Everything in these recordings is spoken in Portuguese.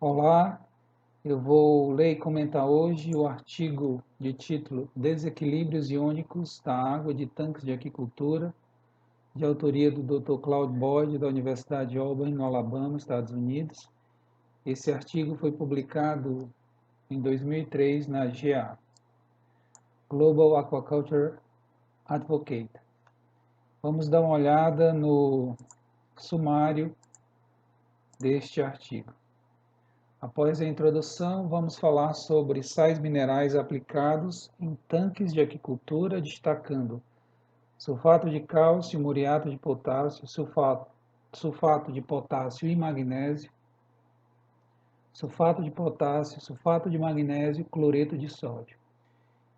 Olá, eu vou ler e comentar hoje o artigo de título Desequilíbrios iônicos da água de tanques de aquicultura, de autoria do Dr. Claude Boyd, da Universidade de Auburn, no Alabama, Estados Unidos. Esse artigo foi publicado em 2003 na GA, Global Aquaculture Advocate. Vamos dar uma olhada no sumário deste artigo. Após a introdução, vamos falar sobre sais minerais aplicados em tanques de aquicultura, destacando sulfato de cálcio, muriato de potássio, sulfato de potássio e magnésio, sulfato de potássio, sulfato de magnésio, cloreto de sódio.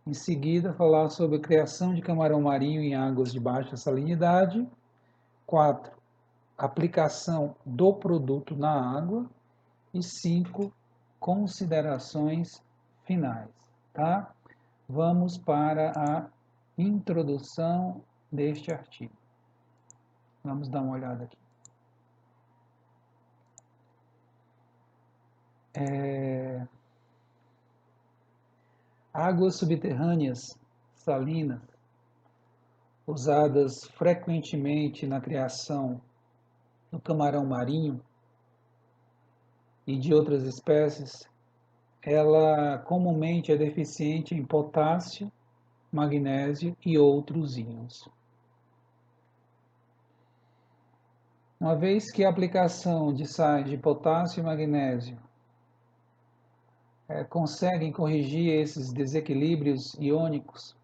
Em seguida, falar sobre a criação de camarão marinho em águas de baixa salinidade. 4. Aplicação do produto na água. E 5. Considerações finais, tá? Vamos para a introdução deste artigo. Vamos dar uma olhada aqui. Águas subterrâneas salinas, usadas frequentemente na criação do camarão marinho e de outras espécies, ela comumente é deficiente em potássio, magnésio e outros íons. Uma vez que a aplicação de sais de potássio e magnésio conseguem corrigir esses desequilíbrios iônicos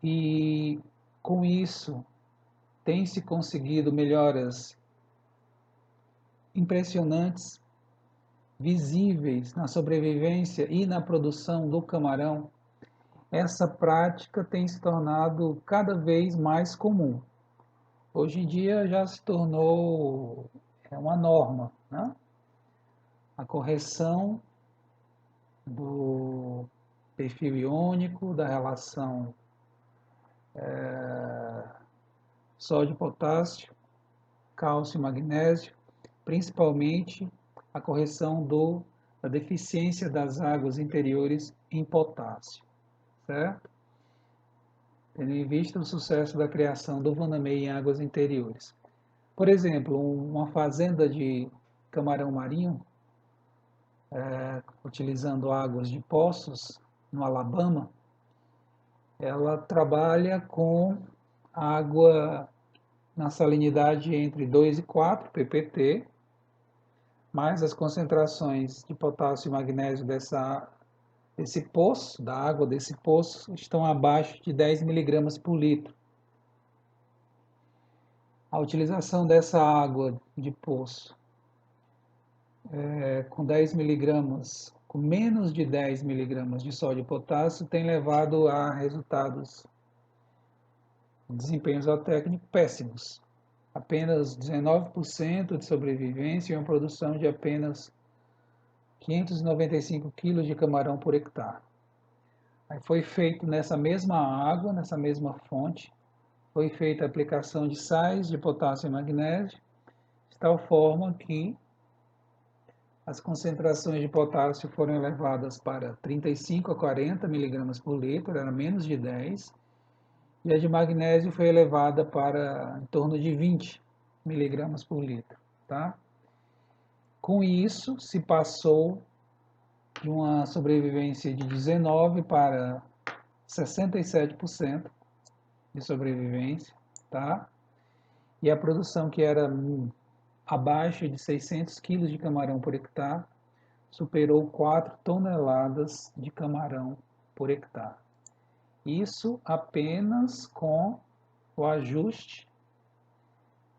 e com isso tem-se conseguido melhoras impressionantes, visíveis na sobrevivência e na produção do camarão, essa prática tem se tornado cada vez mais comum. Hoje em dia já se tornou uma norma, né? A correção do perfil iônico, da relação sódio-potássio, cálcio e magnésio, principalmente a correção da deficiência das águas interiores em potássio, certo? Tendo em vista o sucesso da criação do Vanamei em águas interiores. Por exemplo, uma fazenda de camarão marinho, utilizando águas de poços, no Alabama, ela trabalha com água na salinidade entre 2 e 4 ppt, mas as concentrações de potássio e magnésio desse poço, da água desse poço, estão abaixo de 10 mg por litro. A utilização dessa água de poço com 10 mg, com menos de 10 mg de sódio e potássio, tem levado a resultados, desempenhos técnicos péssimos. Apenas 19% de sobrevivência e uma produção de apenas 595 kg de camarão por hectare. Aí foi feito nessa mesma água, nessa mesma fonte, foi feita a aplicação de sais de potássio e magnésio, de tal forma que as concentrações de potássio foram elevadas para 35 a 40 mg por litro, era menos de 10, e a de magnésio foi elevada para em torno de 20 mg por litro. Tá? Com isso, se passou de uma sobrevivência de 19% para 67% de sobrevivência, tá? E a produção, que era abaixo de 600 kg de camarão por hectare, superou 4 toneladas de camarão por hectare. Isso apenas com o ajuste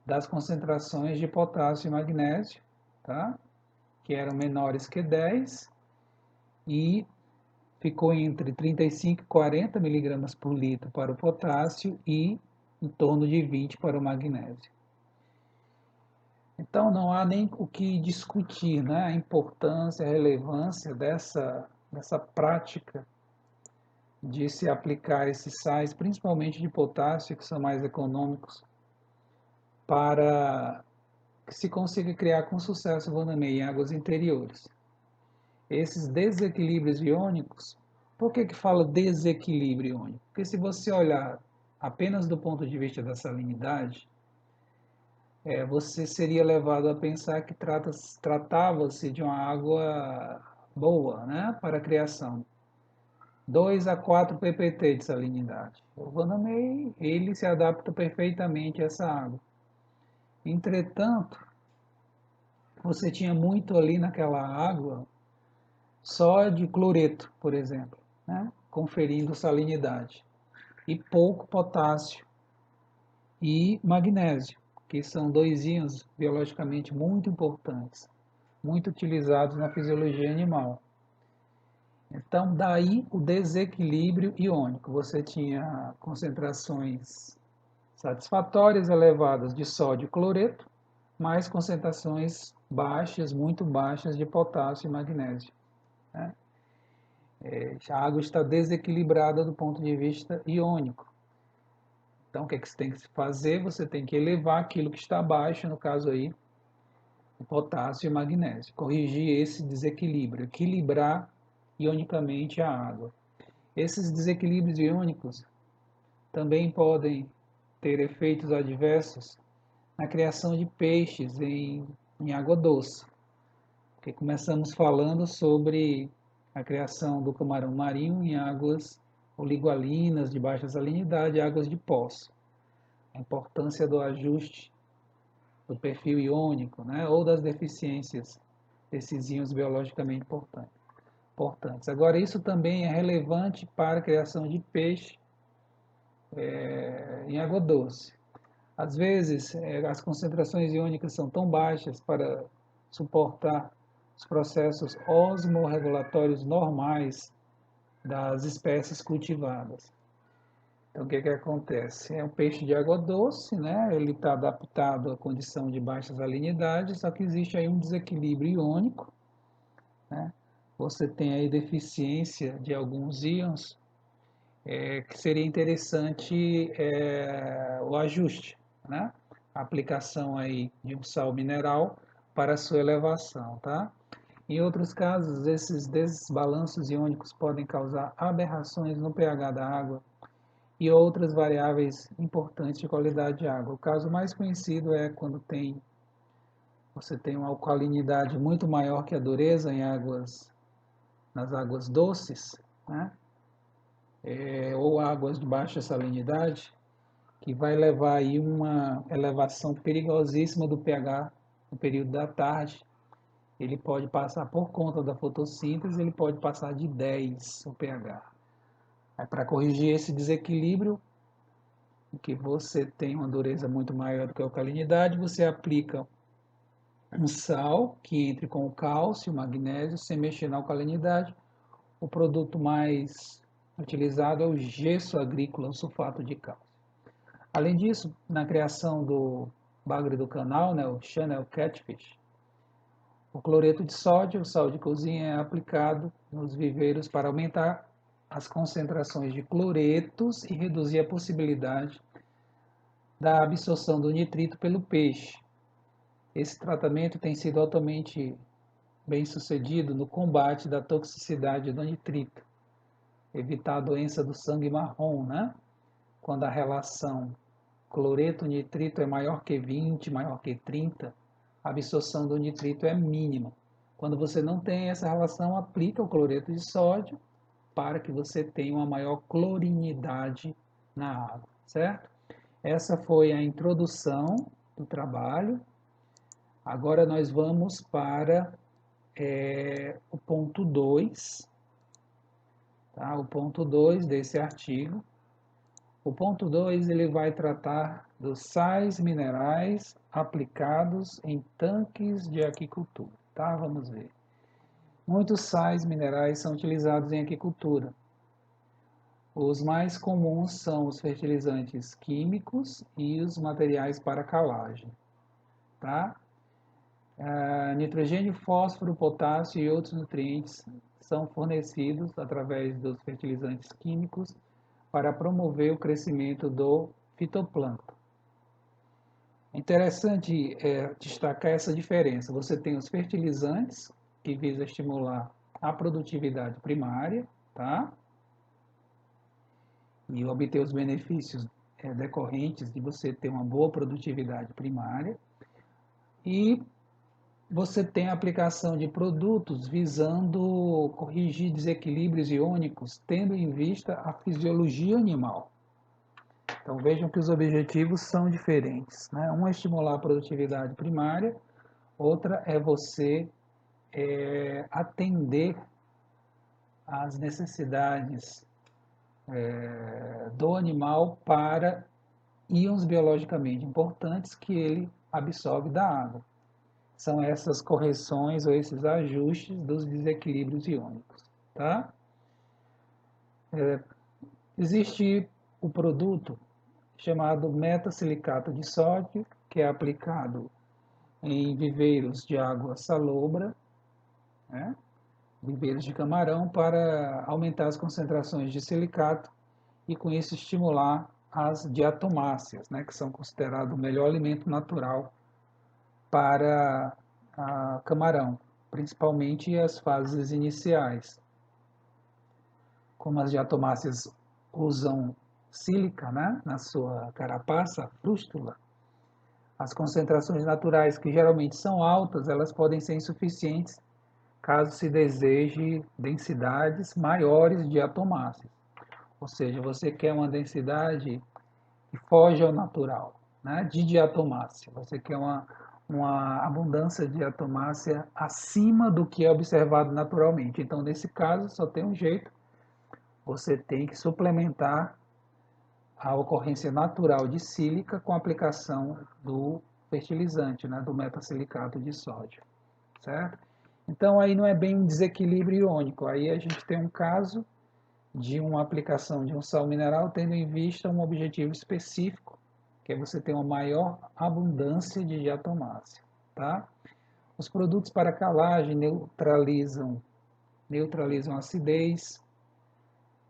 das concentrações de potássio e magnésio, tá? Que eram menores que 10 e ficou entre 35 e 40 mg por litro para o potássio e em torno de 20 para o magnésio. Então não há nem o que discutir, né? A importância, a relevância dessa prática de se aplicar esses sais, principalmente de potássio, que são mais econômicos, para que se consiga criar com sucesso Vanamei em águas interiores. Esses desequilíbrios iônicos, por que fala desequilíbrio iônico? Porque se você olhar apenas do ponto de vista da salinidade, você seria levado a pensar que tratava-se de uma água boa, né, para a criação. 2 a 4 ppt de salinidade. O Vanamei, ele se adapta perfeitamente a essa água. Entretanto, você tinha muito ali naquela água só de cloreto, por exemplo, né, conferindo salinidade, e pouco potássio e magnésio, que são dois íons biologicamente muito importantes, muito utilizados na fisiologia animal. Então, daí o desequilíbrio iônico. Você tinha concentrações satisfatórias elevadas de sódio e cloreto, mais concentrações baixas, muito baixas de potássio e magnésio, né? A água está desequilibrada do ponto de vista iônico. Então, o que você tem que fazer? Você tem que elevar aquilo que está baixo, no caso aí, o potássio e magnésio. Corrigir esse desequilíbrio, equilibrar ionicamente a água. Esses desequilíbrios iônicos também podem ter efeitos adversos na criação de peixes em água doce. Porque começamos falando sobre a criação do camarão marinho em águas oligoalinas, de baixa salinidade, águas de poço. A importância do ajuste do perfil iônico, né, ou das deficiências desses íons biologicamente importantes. Agora, isso também é relevante para a criação de peixe em água doce. Às vezes, as concentrações iônicas são tão baixas para suportar os processos osmorregulatórios normais das espécies cultivadas. Então, o que acontece? É um peixe de água doce, né? Ele está adaptado à condição de baixa salinidade, só que existe aí um desequilíbrio iônico, né? Você tem aí deficiência de alguns íons, que seria interessante o ajuste, né? A aplicação aí de um sal mineral para a sua elevação, tá? Em outros casos, esses desbalanços iônicos podem causar aberrações no pH da água e outras variáveis importantes de qualidade de água. O caso mais conhecido é quando você tem uma alcalinidade muito maior que a dureza nas águas doces, né? Ou águas de baixa salinidade, que vai levar aí uma elevação perigosíssima do pH no período da tarde. Ele pode passar, por conta da fotossíntese, ele pode passar de 10 o pH. Para corrigir esse desequilíbrio, que você tem uma dureza muito maior do que a alcalinidade, você aplica um sal que entre com o cálcio, o magnésio, sem mexer na alcalinidade. O produto mais utilizado é o gesso agrícola, o sulfato de cálcio. Além disso, na criação do bagre do canal, né, o channel catfish, o cloreto de sódio, o sal de cozinha, é aplicado nos viveiros para aumentar as concentrações de cloretos e reduzir a possibilidade da absorção do nitrito pelo peixe. Esse tratamento tem sido altamente bem sucedido no combate da toxicidade do nitrito, evitar a doença do sangue marrom, né? Quando a relação cloreto-nitrito é maior que 20, maior que 30, a absorção do nitrito é mínima. Quando você não tem essa relação, aplica o cloreto de sódio para que você tenha uma maior clorinidade na água, certo? Essa foi a introdução do trabalho. Agora nós vamos para o ponto 2, tá? O ponto 2 desse artigo. O ponto 2 ele vai tratar dos sais minerais aplicados em tanques de aquicultura, tá? Vamos ver. Muitos sais minerais são utilizados em aquicultura. Os mais comuns são os fertilizantes químicos e os materiais para calagem, tá? Nitrogênio, fósforo, potássio e outros nutrientes são fornecidos através dos fertilizantes químicos para promover o crescimento do fitoplâncton. É interessante destacar essa diferença. Você tem os fertilizantes, que visam estimular a produtividade primária, tá? E obter os benefícios decorrentes de você ter uma boa produtividade primária. E você tem a aplicação de produtos visando corrigir desequilíbrios iônicos, tendo em vista a fisiologia animal. Então vejam que os objetivos são diferentes, né? Um é estimular a produtividade primária, outra é você atender às necessidades do animal para íons biologicamente importantes que ele absorve da água. São essas correções ou esses ajustes dos desequilíbrios iônicos, tá? Existe o produto chamado metasilicato de sódio, que é aplicado em viveiros de água salobra, né? Viveiros de camarão, para aumentar as concentrações de silicato e com isso estimular as diatomáceas, né? Que são considerados o melhor alimento natural para camarão, principalmente as fases iniciais. Como as diatomáceas usam sílica, né, na sua carapaça, frústula, as concentrações naturais, que geralmente são altas, elas podem ser insuficientes caso se deseje densidades maiores de diatomáceas. Ou seja, você quer uma densidade que foge ao natural, né, de diatomácea. Você quer uma abundância de diatomácea acima do que é observado naturalmente. Então, nesse caso, só tem um jeito: você tem que suplementar a ocorrência natural de sílica com a aplicação do fertilizante, né, do metasilicato de sódio, certo? Então, aí não é bem um desequilíbrio iônico, aí a gente tem um caso de uma aplicação de um sal mineral tendo em vista um objetivo específico, que é você ter uma maior abundância de diatomácea, tá? Os produtos para calagem neutralizam a acidez,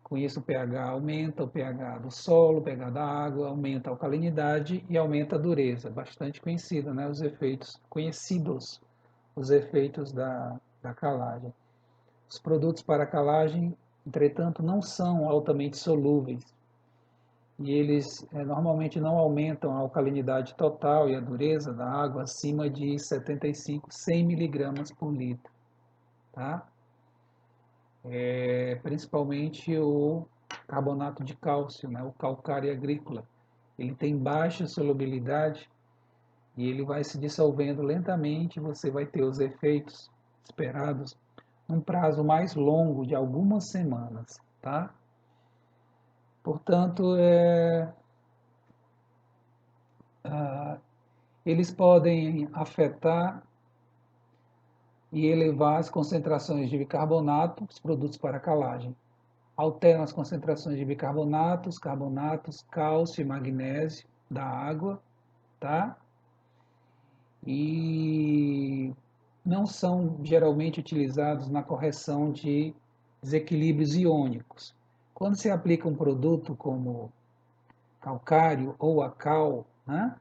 com isso o pH aumenta, o pH do solo, o pH da água, aumenta a alcalinidade e aumenta a dureza. Bastante conhecida, né? Os efeitos conhecidos, os efeitos da calagem. Os produtos para calagem, entretanto, não são altamente solúveis e eles normalmente não aumentam a alcalinidade total e a dureza da água acima de 75, 100 miligramas por litro, tá? Principalmente o carbonato de cálcio, né? O calcário agrícola. Ele tem baixa solubilidade e ele vai se dissolvendo lentamente, você vai ter os efeitos esperados num prazo mais longo de algumas semanas, tá? Portanto, eles podem afetar e elevar as concentrações de bicarbonato, os produtos para calagem. Alteram as concentrações de bicarbonatos, carbonatos, cálcio e magnésio da água, tá? E não são geralmente utilizados na correção de desequilíbrios iônicos. Quando se aplica um produto como calcário ou a cal, né?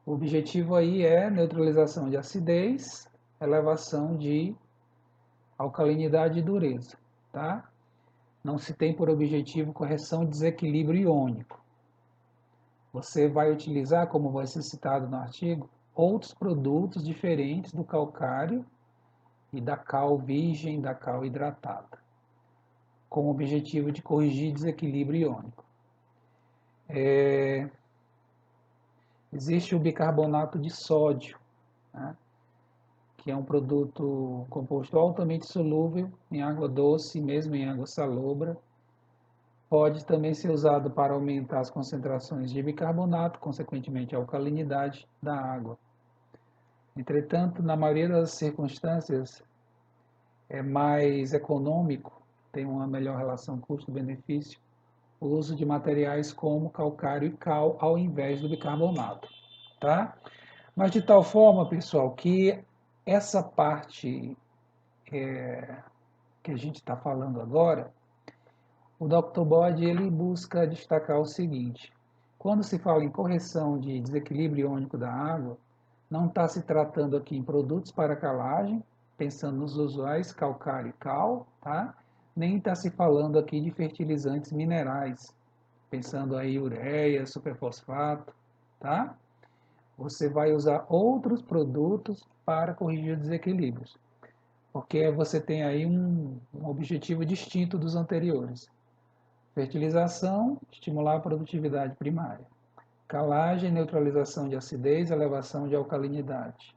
O objetivo aí é neutralização de acidez, elevação de alcalinidade e dureza, tá? Não se tem por objetivo correção de desequilíbrio iônico. Você vai utilizar, como vai ser citado no artigo, outros produtos diferentes do calcário e da cal virgem, da cal hidratada, com o objetivo de corrigir desequilíbrio iônico. Existe o bicarbonato de sódio, né, que é um produto composto altamente solúvel em água doce, mesmo em água salobra. Pode também ser usado para aumentar as concentrações de bicarbonato, consequentemente a alcalinidade da água. Entretanto, na maioria das circunstâncias, é mais econômico, tem uma melhor relação custo-benefício, o uso de materiais como calcário e cal ao invés do bicarbonato, tá? Mas de tal forma, pessoal, que essa parte que a gente está falando agora, o Dr. Bode ele busca destacar o seguinte: Quando se fala em correção de desequilíbrio iônico da água, não está se tratando aqui em produtos para calagem, pensando nos usuais calcário e cal, tá? Nem está se falando aqui de fertilizantes minerais, pensando aí ureia, superfosfato, tá? Você vai usar outros produtos para corrigir desequilíbrios, porque você tem aí um objetivo distinto dos anteriores. Fertilização, estimular a produtividade primária. Calagem, neutralização de acidez, elevação de alcalinidade.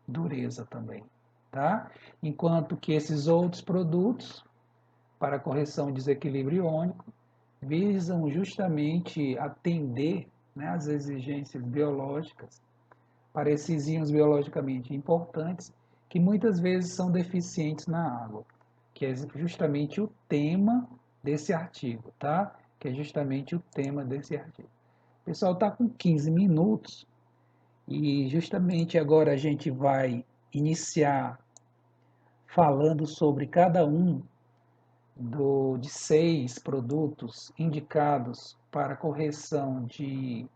Dureza também, tá? Enquanto que esses outros produtos, para correção de desequilíbrio iônico, visam justamente atender, né, às exigências biológicas para esses íons biologicamente importantes que muitas vezes são deficientes na água, que é justamente o tema desse artigo, tá? Que é justamente o tema desse artigo. O pessoal está com 15 minutos e justamente agora a gente vai iniciar falando sobre cada um de 6 produtos indicados para correção de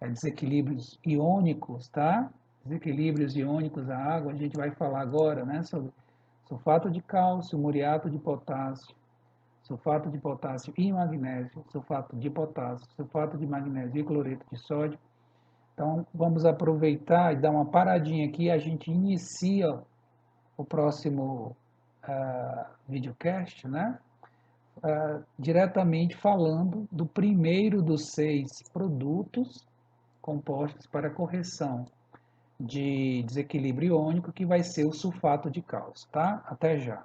desequilíbrios iônicos, tá? Desequilíbrios iônicos da água, a gente vai falar agora, né, sobre sulfato de cálcio, muriato de potássio, sulfato de potássio e magnésio, sulfato de potássio, sulfato de magnésio e cloreto de sódio. Então, vamos aproveitar e dar uma paradinha aqui, a gente inicia o próximo videocast, né? Diretamente falando do primeiro dos 6 produtos compostos para correção de desequilíbrio iônico, que vai ser o sulfato de cálcio, tá? Até já.